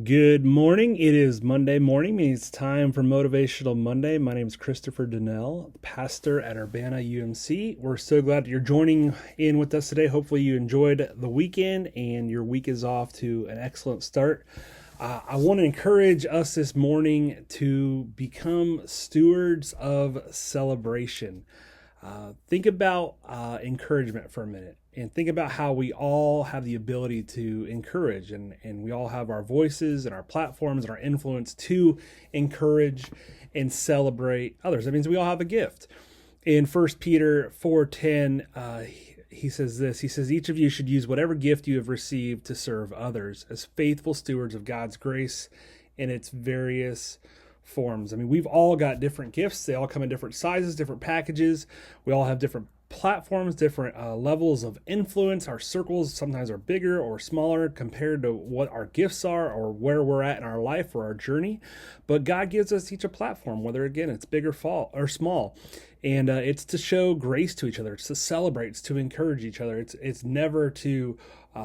Good morning. It is Monday morning, meaning it's time for Motivational Monday. My name is Christopher Donnell, pastor at Urbana UMC. We're so glad that you're joining in with us today. Hopefully you enjoyed the weekend and your week is off to an excellent start. I want to encourage us this morning to become stewards of celebration. Think about encouragement for a minute and think about how we all have the ability to encourage and we all have our voices and our platforms and our influence to encourage and celebrate others. That means we all have a gift. In 1 Peter 4:10, he says this. He says, each of you should use whatever gift you have received to serve others as faithful stewards of God's grace in its various forms. I mean, we've all got different gifts. They all come in different sizes, different packages. We all have different platforms, different levels of influence. Our circles sometimes are bigger or smaller compared to what our gifts are or where we're at in our life or our journey. But God gives us each a platform, whether again it's big or small. And it's to show grace to each other. It's to celebrate. It's to encourage each other. It's never to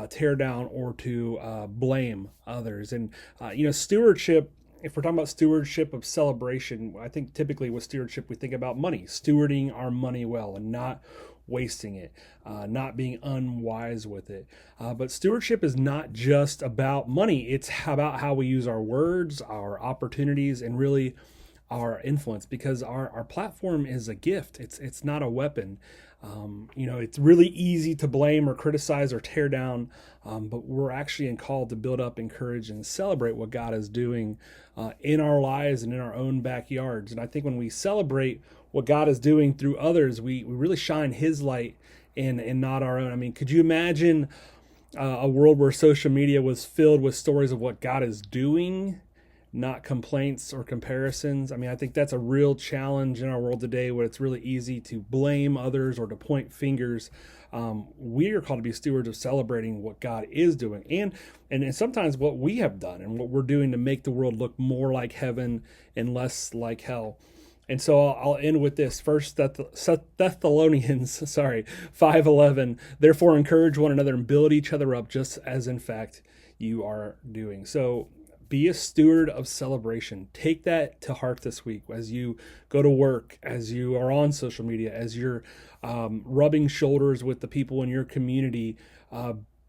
tear down or to blame others. And stewardship. If we're talking about stewardship of celebration, I think typically with stewardship, we think about money, stewarding our money well and not wasting it, not being unwise with it. But stewardship is not just about money. It's about how we use our words, our opportunities, and really our influence, because our platform is a gift. It's not a weapon. It's really easy to blame or criticize or tear down, but we're actually called to build up, encourage, and celebrate what God is doing in our lives and in our own backyards. And I think when we celebrate what God is doing through others, we really shine His light and not our own. I mean, could you imagine a world where social media was filled with stories of what God is doing, not complaints or comparisons? I mean, I think that's a real challenge in our world today, where it's really easy to blame others or to point fingers. We are called to be stewards of celebrating what God is doing and sometimes what we have done and what we're doing to make the world look more like heaven and less like hell. And so I'll end with this. First Thessalonians 5:11. Therefore encourage one another and build each other up, just as in fact you are doing. So be a steward of celebration. Take that to heart this week as you go to work, as you are on social media, as you're rubbing shoulders with the people in your community.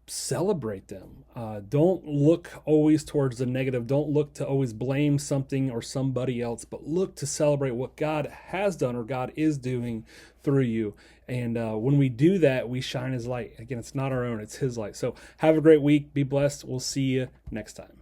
Celebrate them. Don't look always towards the negative. Don't look to always blame something or somebody else, but look to celebrate what God has done or God is doing through you. And when we do that, we shine His light. Again, it's not our own, it's His light. So have a great week. Be blessed. We'll see you next time.